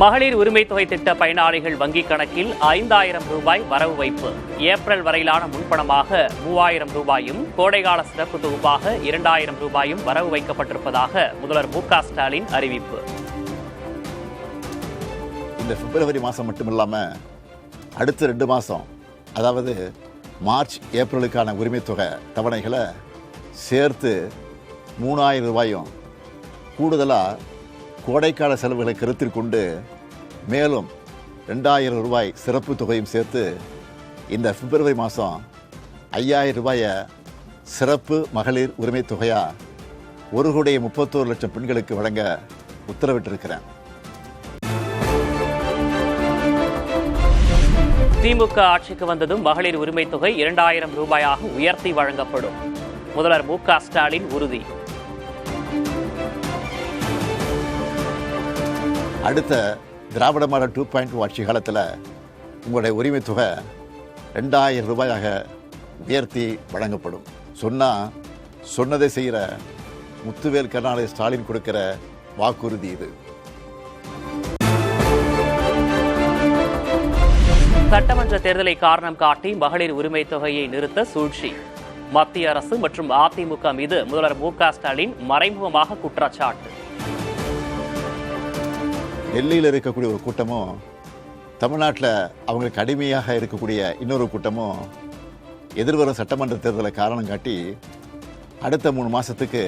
மகளிர் உரிமை தொகை திட்ட பயனாளிகள் வங்கிக் கணக்கில் 5000 ரூபாய் வரவு வைப்பு. ஏப்ரல் வரையிலான முன்பணமாக 3000 ரூபாயும் கோடைகால சிறப்பு தொகுப்பாக 2000 ரூபாயும் வரவு வைக்கப்பட்டிருப்பதாக முதல்வர் மு.க. ஸ்டாலின் அறிவிப்பு. இந்த பிப்ரவரி மாதம் மட்டுமில்லாம அடுத்த 2 மாதம், அதாவது மார்ச் ஏப்ரலுக்கான உரிமை தொகை தவணைகளை சேர்த்து 3000 ரூபாயும் கூடுதலாக கோடைக்கால செலவுகளை கருத்தில் கொண்டு மேலும் 2000 ரூபாய் சிறப்பு தொகையும் சேர்த்து இந்த பிப்ரவரி மாதம் 5000 ரூபாயை சிறப்பு மகளிர் உரிமை தொகையாக 1,31 லட்சம் பெண்களுக்கு வழங்க உத்தரவிட்டிருக்கிறேன். திமுக ஆட்சிக்கு வந்ததும் மகளிர் உரிமை தொகை 2000 ரூபாயாக உயர்த்தி வழங்கப்படும். முதல்வர் மு.க. ஸ்டாலின் உறுதி. அடுத்த திராவிட மாடல் 2.0 ஆட்சி காலத்தில் உங்களுடைய உரிமை தொகை 2000 ரூபாயாக உயர்த்தி வழங்கப்படும். சொன்னதை செய்கிற முத்துவேல் கருணாநிதி ஸ்டாலின் கொடுக்கிற வாக்குறுதி இது. சட்டமன்ற தேர்தலை காரணம் காட்டி மகளிர் உரிமை தொகையை நிறுத்த சூழ்ச்சி. மத்திய அரசு மற்றும் அதிமுக மீது முதல்வர் மு.க. ஸ்டாலின் மறைமுகமாக குற்றச்சாட்டு. டெல்லியில் இருக்கக்கூடிய ஒரு கூட்டமும் தமிழ்நாட்டில் அவங்களுக்கு அடிமையாக இருக்கக்கூடிய இன்னொரு கூட்டமும் எதிர்வரும் சட்டமன்ற தேர்தலை காரணம் காட்டி அடுத்த 3 மாதத்துக்கு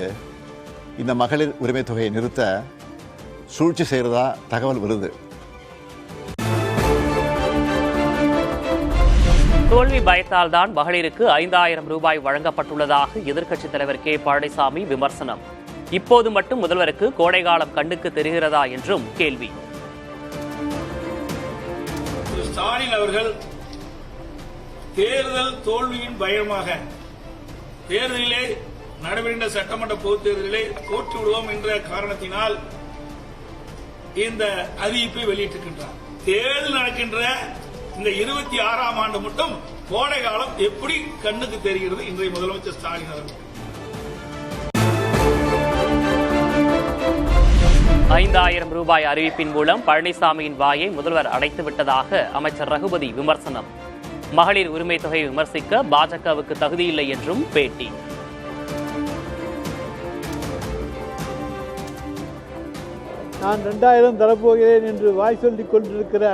இந்த மகளிர் உரிமை தொகையை நிறுத்த சூழ்ச்சி செய்கிறதா தகவல் வருது. தோல்வி பயத்தால் தான் மகளிருக்கு 5000 ரூபாய் வழங்கப்பட்டுள்ளதாக எதிர்க்கட்சித் தலைவர் கே. பழனிசாமி விமர்சனம். இப்போது மட்டும் முதல்வருக்கு கோடைகாலம் கண்ணுக்கு தெரிகிறதா என்றும் கேள்வி. ஸ்டாலின் அவர்கள் தேர்தல் தோல்வியின் பயமாக தேர்தலிலே நடைபெறுகின்ற சட்டமன்ற பொதுத் தேர்தலிலே தோற்று விடுவோம் என்ற காரணத்தினால் இந்த அறிவிப்பை வெளியிட்டிருக்கின்றார். தேர்தல் நடக்கின்ற இந்த 26ஆம் ஆண்டு மட்டும் கோடை காலம் எப்படி கண்ணுக்கு தெரிகிறது இன்றைய முதலமைச்சர் ஸ்டாலின் அவர்கள். 5000 ரூபாய் அறிவிப்பின் மூலம் பழனிசாமியின் வாயை முதல்வர் அடைத்து விட்டதாக அமைச்சர் ரகுபதி விமர்சனம். மகளிர் உரிமை தொகையை விமர்சிக்க பாஜகவுக்கு தகுதியில்லை என்றும் பேட்டி. நான் 2000 தரப்போகிறேன் என்று வாய் சொல்லிக் கொண்டிருக்கிற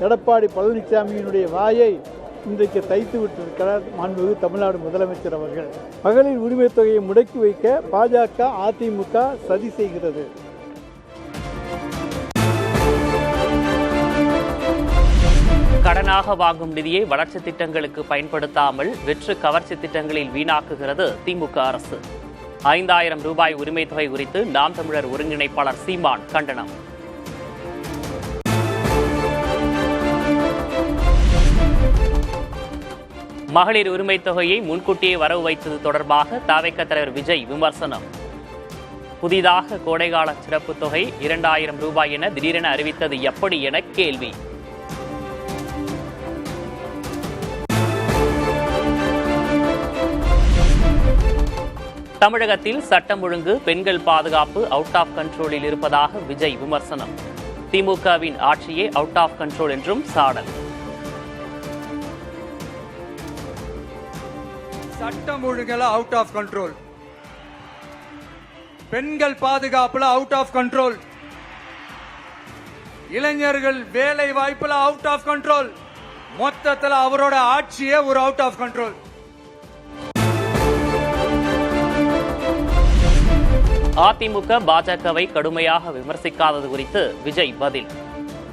எடப்பாடி பழனிசாமியினுடைய வாயை இன்றைக்கு தைத்து விட்டிருக்கிறார் மாண்புமிகு தமிழ்நாடு முதலமைச்சர் அவர்கள். மகளிர் உரிமை தொகையை முடக்கி வைக்க பாஜக அதிமுக சதி செய்கிறது. கடனாக வாங்கும் நிதியை வளர்ச்சி திட்டங்களுக்கு பயன்படுத்தாமல் வெற்று கவர்ச்சி திட்டங்களில் வீணாக்குகிறது திமுக அரசு. 5000 ரூபாய் உரிமை தொகை குறித்து நாம் தமிழர் ஒருங்கிணைப்பாளர் சீமான் கண்டனம். மகளிர் உரிமை தொகையை முன்கூட்டியே வரவு வைத்தது தொடர்பாக தவிக தலைவர் விஜய் விமர்சனம். புதிதாக கோடைகால சிறப்பு தொகை 2000 ரூபாய் என திடீரென அறிவித்தது எப்படி என கேள்வி. தமிழகத்தில் சட்டம் ஒழுங்கு, பெண்கள் பாதுகாப்பு அவுட் ஆஃப் கண்ட்ரோலில் இருப்பதாக விஜய் விமர்சனம். திமுகவின் ஆட்சியே அவுட் ஆஃப் கண்ட்ரோல் என்றும் சாடல். சட்டம் ஒழுங்குல அவுட் ஆஃப் கண்ட்ரோல், பெண்கள் பாதுகாப்புல அவுட் ஆஃப் கண்ட்ரோல், இளைஞர்கள் வேலை வாய்ப்புல அவுட் ஆஃப் கண்ட்ரோல், மொத்தத்தில் அவரோட ஆட்சியே ஒரு அவுட் ஆஃப் கண்ட்ரோல். அதிமுக பாஜகவை கடுமையாக விமர்சிக்காதது குறித்து விஜய் பதில்.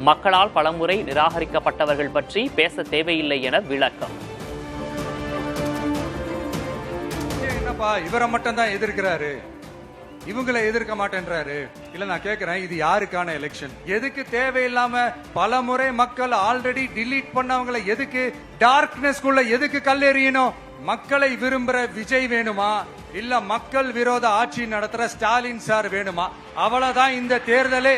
மக்களால் பலமுறை நிராகரிக்கப்பட்டவர்கள் பற்றி பேச தேவையில்லை என விளக்கம். என்னப்பா இவரை மட்டும் தான் எதிர்க்கிறாரு, இவங்களை எதிர்க்க மாட்டேன்றாரு. இல்ல நான் கேக்குறேன், இது யாருக்கான எலெக்ஷன்? எதுக்கு தேவையில்லாம பலமுறை மக்கள் ஆல்ரெடி டிலீட் பண்ணவங்களை எதுக்கு டார்க்னஸ்குள்ள எதுக்கு கல்லெறியணும்? மக்களை விரும்புற விஜய் வேணுமா, இல்ல மக்கள் விரோத ஆட்சி நடத்துற ஸ்டாலின் சார் வேணுமா? அவ்வளவுதான் இந்த தேர்தலே.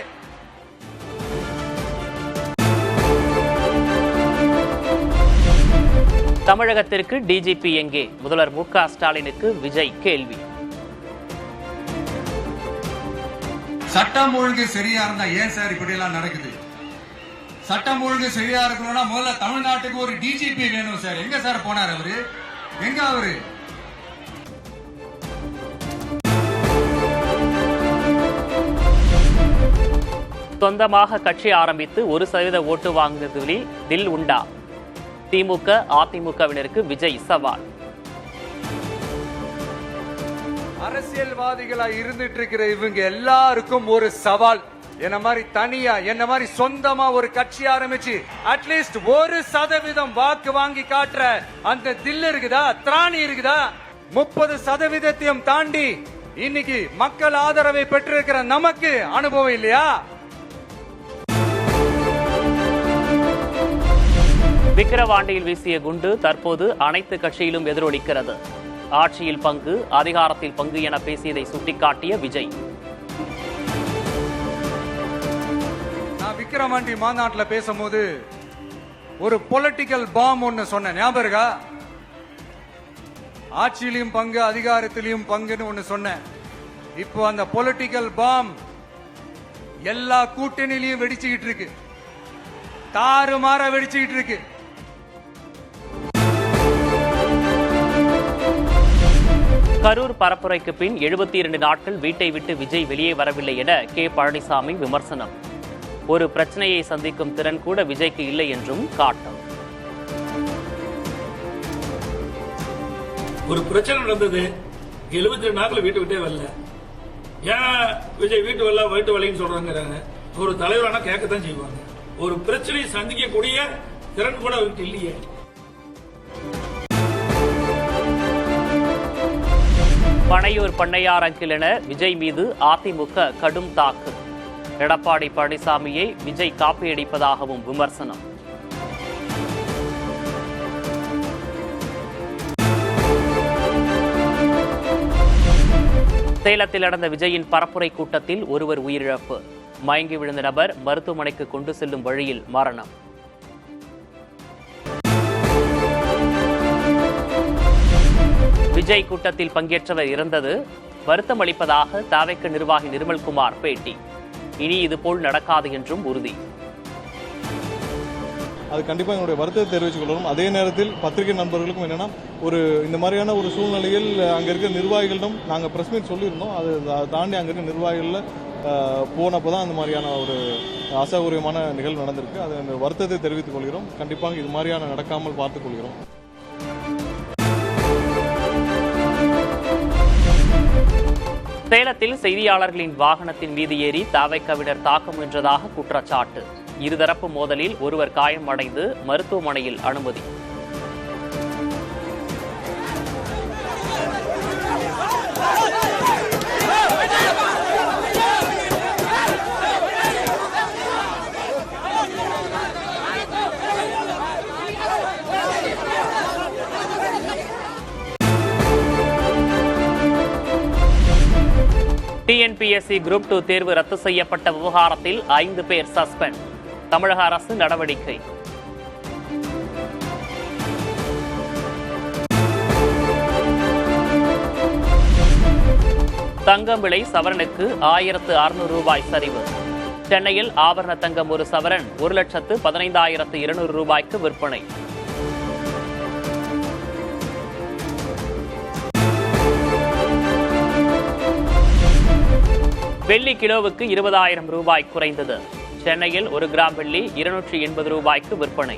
தமிழகத்திற்கு டிஜிபி எங்கே? முதல்வர் மு.க. ஸ்டாலினுக்கு விஜய் கேள்வி. சட்டம் ஒழுங்கு சரியா இருந்தா ஏன் சார் இப்படி எல்லாம் நடக்குது? சட்டம் ஒழுங்கு சரியா இருக்கணும்னா முதல்ல தமிழ்நாட்டுக்கு ஒரு டிஜிபி வேணும் சார். எங்க சார் போனார் அவரு? எங்க அவரு? சொந்தமாக கட்சி ஆரம்பித்து 1% ஓட்டு வாங்குவதில் தில் உண்டா? திமுக அதிமுகவினருக்கு விஜய் சவால். அரசியல்வாதிகளா இருந்துட்டு இருக்கிற இவங்க எல்லாருக்கும் ஒரு சவால். என்ன மாதிரி தனியா, என்ன மாதிரி சொந்தமா ஒரு கட்சி ஆரம்பிச்சு அட்லீஸ்ட் 1% வாக்கு வாங்கி காட்டுற அந்த தில் இருக்குதா, திராணி இருக்குதா? 30% தாண்டி இன்னைக்கு மக்கள் ஆதரவை பெற்றிருக்கிற நமக்கு அனுபவம் இல்லையா? விக்கிரவாண்டியில் வீசிய குண்டு தற்போது அனைத்து கட்சியிலும் எதிரொலிக்கிறது. ஆட்சியில் பங்கு, அதிகாரத்தில் பங்கு என பேசியதை சுட்டிக்காட்டிய விஜய். நான் விக்கிரவாண்டி மாநாட்டில் பேசும்போது ஒரு பொலிட்டிக்கல் பாம் ஒன்னு சொன்னேன், ஞாபகம் இருக்கா? ஆட்சியிலையும் பங்கு, அதிகாரத்திலையும் பங்குன்னு ஒன்னு சொன்னேன். இப்போ அந்த பொலிட்டிக்கல் பாம் எல்லா கூட்டணியிலையும் வெடிச்சுக்கிட்டு இருக்கு, தாறுமாற வெடிச்சுக்கிட்டு இருக்கு. கரூர் பரப்புரைக்கு பின் 72 நாட்கள் வீட்டை விட்டு விஜய் வெளியே வரவில்லை என கே பழனிசாமி விமர்சனம். ஒரு பிரச்சனையை சந்திக்கும் திறன் கூட விஜய்க்கு இல்லை என்றும் காட்டும். ஒரு பிரச்சனை நடந்தது, 72 நாட்கள் வீட்டு விட்டே வரல. ஏன் விஜய் வீட்டு வரல, வீட்டு வரலன்னு சொல்றாங்க. ஒரு தலைவரான கேட்கத்தான் செய்வாங்க. ஒரு பிரச்சனையை சந்திக்கக்கூடிய திறன் கூட அவருக்கு இல்லையே. பனையூர் பண்ணையார் அங்கில் என விஜய் மீது அதிமுக கடும் தாக்கு. எடப்பாடி பழனிசாமியை விஜய் காப்பியடிப்பதாகவும் விமர்சனம். சேலத்தில் நடந்த விஜயின் பரப்புரை கூட்டத்தில் ஒருவர் உயிரிழப்பு. மயங்கி விழுந்த நபர் மருத்துவமனைக்கு கொண்டு செல்லும் வழியில் மரணம். விஜய் கூட்டத்தில் பங்கேற்றவர் இறந்தது வருத்தம் அளிப்பதாக தாவேக்க நிர்வாகி நிர்மல்குமார் பேட்டி. இனி இதுபோல் நடக்காது என்றும் உறுதி. அது கண்டிப்பாக எங்களுடைய வருத்தத்தை தெரிவித்துக் கொள்கிறோம். அதே நேரத்தில் பத்திரிகை நண்பர்களுக்கும் என்னன்னா, ஒரு இந்த மாதிரியான ஒரு சூழ்நிலையில் அங்கே இருக்கிற நிர்வாகிகளிடம் நாங்கள் பிரஸ் மீட் சொல்லியிருந்தோம். அதை தாண்டி அங்கே இருக்கிற நிர்வாகிகளில் போனப்போ தான் அந்த மாதிரியான ஒரு அசௌகரியமான நிகழ்வு நடந்திருக்கு. அது வருத்தத்தை தெரிவித்துக் கொள்கிறோம். கண்டிப்பாக இது மாதிரியான நடக்காமல் பார்த்துக் கொள்கிறோம். சேலத்தில் செய்தியாளர்களின் வாகனத்தின் மீது ஏறி தாவேக்கவினர் தாக்க முயன்றதாக குற்றச்சாட்டு. இருதரப்பு மோதலில் ஒருவர் காயமடைந்து மருத்துவமனையில் அனுமதி. டிஎன்பிஎஸ்சி குரூப் 2 தேர்வு ரத்து செய்யப்பட்ட விவகாரத்தில் 5 பேர் சஸ்பெண்ட். தமிழக அரசு நடவடிக்கை. தங்கம் விலை சவரனுக்கு 1600 ரூபாய் சரிவு. சென்னையில் ஆபரண தங்கம் ஒரு சவரன் 1,15,200 ரூபாய்க்கு விற்பனை. வெள்ளி கிலோவுக்கு 20,000 ரூபாய் குறைந்தது. சென்னையில் 1 கிராம் வெள்ளி 280 ரூபாய்க்கு விற்பனை.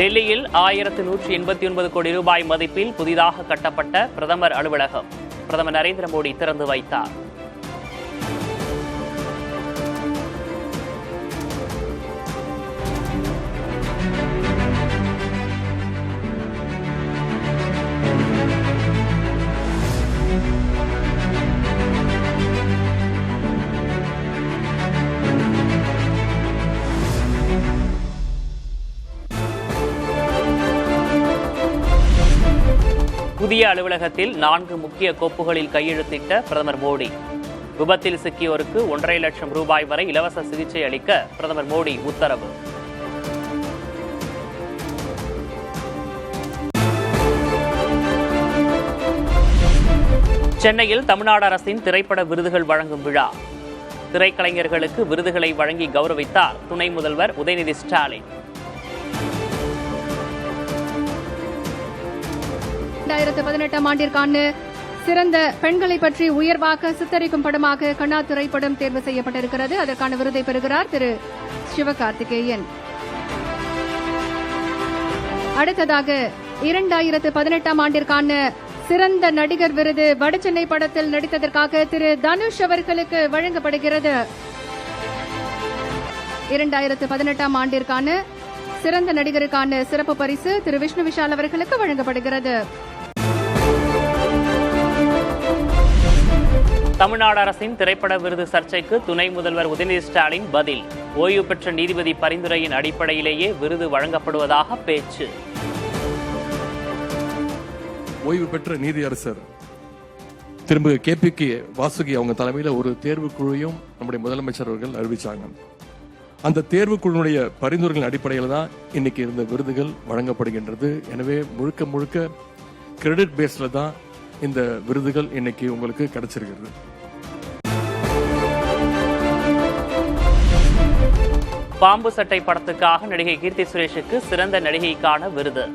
டெல்லியில் 1189 கோடி ரூபாய் மதிப்பில் புதிதாக கட்டப்பட்ட பிரதமர் அலுவலகம் பிரதமர் நரேந்திர மோடி திறந்து வைத்தார். புதிய அலுவலகத்தில் 4 முக்கிய கோப்புகளில் கையெழுத்திட்ட பிரதமர் மோடி. விபத்தில் சிக்கியோருக்கு 1,50,000 லட்சம் ரூபாய் வரை இலவச சிகிச்சை அளிக்க பிரதமர் மோடி உத்தரவு. சென்னையில் தமிழ்நாடு அரசின் திரைப்பட விருதுகள் வழங்கும் விழா. திரைக்கலைஞர்களுக்கு விருதுகளை வழங்கி கௌரவித்தார் துணை முதல்வர் உதயநிதி ஸ்டாலின். 2018 ஆண்டிற்கான சிறந்த பெண்களை பற்றி உயர்வாக சித்தரிக்கும் படமாக கண்ணா திரைப்படம் தேர்வு செய்யப்பட்டிருக்கிறது. அதற்கான விருதை பெறுகிறார் திரு சிவகார்த்திகேயன். அடுத்ததாக 2018 ஆண்டிற்கான சிறந்த நடிகர் விருது வடசென்னை படத்தில் நடித்ததற்காக திரு தனுஷ் அவர்களுக்கு வழங்கப்படுகிறது. 2018 ஆண்டிற்கான சிறந்த நடிகருக்கான சிறப்பு பரிசு திரு விஷ்ணு விஷால் அவர்களுக்கு வழங்கப்படுகிறது. தமிழ்நாடு அரசின் திரைப்பட விருது சர்ச்சைக்கு துணை முதல்வர் உதயநிதி ஸ்டாலின் பதில். ஓய்வு பெற்ற நீதிபதி பரிந்துரையின் அடிப்படையிலேயே விருது வழங்கப்படுவதாக பேச்சு. ஓய்வு பெற்ற நீதியரசர் திரும்ப KPK வாசுகி அவங்க தலைமையில் ஒரு தேர்வுக்குழுவையும் நம்முடைய முதலமைச்சர் அவர்கள் அறிவிச்சாங்க. அந்த தேர்வுக்குழுவுடைய பரிந்துரைகளின் அடிப்படையில் தான் இன்னைக்கு இருந்த விருதுகள் வழங்கப்படுகின்றது. எனவே முழுக்க முழுக்க கிரெடிட் பேஸ்ல தான் இந்த விருதுகள் இன்னைக்கு உங்களுக்கு கிடைச்சிருக்கிறது. பாம்பு சட்டை படத்துக்காக நடிகை கீர்த்தி சுரேஷுக்கு சிறந்த நடிகைக்கான விருது.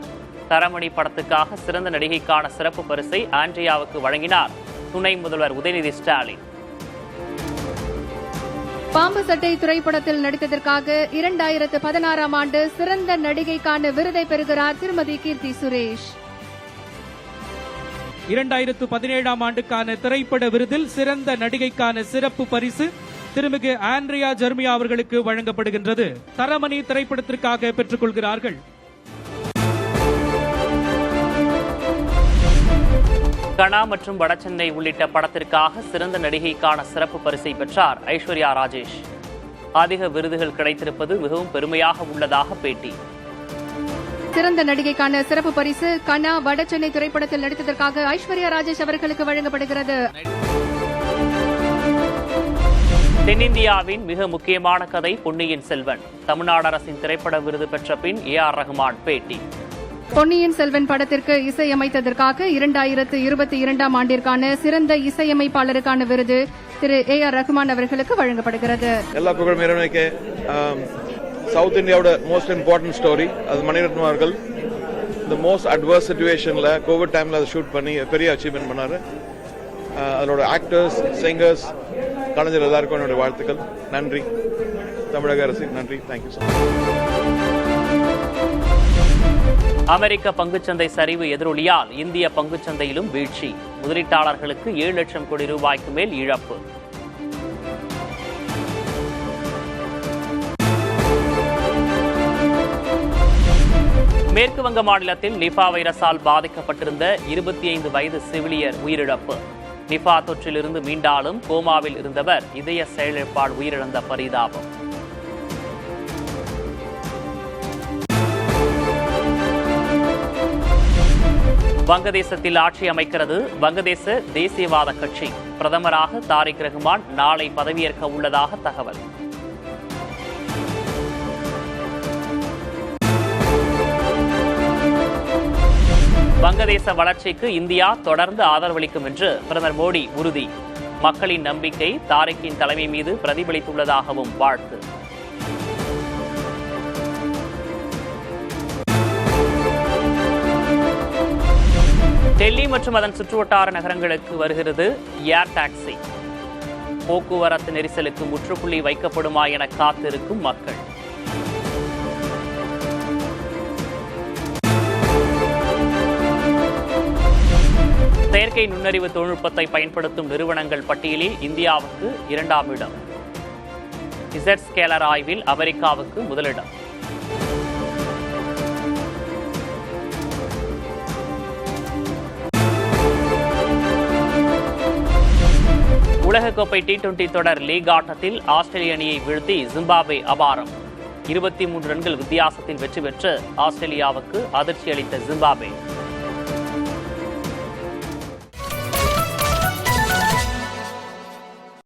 தரமணி படத்துக்காக சிறந்த நடிகைக்கான சிறப்பு பரிசை ஆண்ட்ரியாவுக்கு வழங்கினார் துணை முதல்வர் உதயநிதி ஸ்டாலின். பாம்பு சட்டை திரைப்படத்தில் நடித்ததற்காக 2016 ஆண்டு சிறந்த நடிகைக்கான விருதை பெறுகிறார் திருமதி கீர்த்தி சுரேஷ். 2017 ஆண்டுக்கான திரைப்பட விருதில் சிறந்த நடிகைக்கான சிறப்பு பரிசு திருமிகு ஆண்ட்ரியா ஜெர்மியா அவர்களுக்கு வழங்கப்படுகின்றது. தரமணி திரைப்படத்திற்காக பெற்றுக் கொள்கிறார்கள். கனா மற்றும் வடசென்னை உள்ளிட்ட படத்திற்காக சிறந்த நடிகைக்கான சிறப்பு பரிசை பெற்றார் ஐஸ்வர்யா ராஜேஷ். அதிக விருதுகள் கிடைத்திருப்பது மிகவும் பெருமையாக உள்ளதாக பேட்டி. சிறந்த நடிகைக்கான சிறப்பு பரிசு கனா வடசென்னை திரைப்படத்தில் நடித்ததற்காக ஐஸ்வர்யா ராஜேஷ் அவர்களுக்கு வழங்கப்படுகிறது. தென்னிந்தியாவின் மிக முக்கியமான கதை பொன்னியின் செல்வன். தமிழ்நாடு அரசின் திரைப்பட விருது பெற்ற பின் AR ரஹ்மான் பேட்டி. பொன்னியின் செல்வன் படத்திற்கு இசையமைத்ததற்காக 2022 ஆண்டிற்கான சிறந்த இசையமைப்பாளருக்கான விருது திரு AR ரஹ்மான் அவர்களுக்கு வழங்கப்படுகிறது. எல்லா புகழும் இறைவனுக்கே. சவுத் இந்தியாவோட மோஸ்ட் இம்பார்ட்டன்ட் ஸ்டோரி அது மணிரத்னம் அவர்கள் இந்த மோஸ்ட் அட்வர்ஸ் சிச்சுவேஷன்ல கோவிட் டைம்ல அதை ஷூட் பண்ணி பெரிய அச்சீவ்மெண்ட் பண்ணாரு. அதோட ஆக்டர்ஸ், சிங்கர்ஸ், கலைஞர் எல்லாருக்கும் என்னுடைய வாழ்த்துக்கள். நன்றி தமிழக அரசு, நன்றி. Thank you so much. அமெரிக்க பங்குச்சந்தை சரிவு எதிரொலியால் இந்திய பங்குச்சந்தையிலும் வீழ்ச்சி. முதலீட்டாளர்களுக்கு 7 லட்சம் கோடி ரூபாய்க்கு மேல் இழப்பு. மேற்கு வங்க மாநிலத்தில் நிபா வைரஸால் பாதிக்கப்பட்டிருந்த 25 வயது செவிலியர் உயிரிழப்பு. நிபா தொற்றிலிருந்து மீண்டாலும் கோமாவில் இருந்தவர் இதய செயலிழப்பால் உயிரிழந்த பரிதாபம். வங்கதேசத்தில் ஆட்சி அமைக்கிறது வங்கதேச தேசியவாத கட்சி. பிரதமராக தாரிக் ரஹ்மான் நாளை பதவியேற்க உள்ளதாக தகவல். வங்கதேச வளர்ச்சிக்கு இந்தியா தொடர்ந்து ஆதரவளிக்கும் என்று பிரதமர் மோடி உறுதி. மக்களின் நம்பிக்கை தாரிக்கின் தலைமை மீது பிரதிபலித்துள்ளதாகவும் வாழ்த்து. டெல்லி மற்றும் அதன் சுற்றுவட்டார நகரங்களுக்கு வருகிறது ஏர் டாக்ஸி. போக்குவரத்து நெரிசலுக்கு முற்றுப்புள்ளி வைக்கப்படுமா என காத்திருக்கும் மக்கள். செயற்கை நுண்ணறிவு தொழில்நுட்பத்தை பயன்படுத்தும் நிறுவனங்கள் பட்டியலில் இந்தியாவுக்கு 2ஆம் இடம். இசட்ஸ்கேலர் ஆய்வில் அமெரிக்காவுக்கு முதலிடம். உலகக்கோப்பை T20 தொடர் லீக் ஆட்டத்தில் ஆஸ்திரேலிய அணியை வீழ்த்தி ஜிம்பாப்வே அபாரம். 23 ரன்கள் வித்தியாசத்தில் வெற்றி பெற்று ஆஸ்திரேலியாவுக்கு அதிர்ச்சி அளித்த ஜிம்பாப்வே.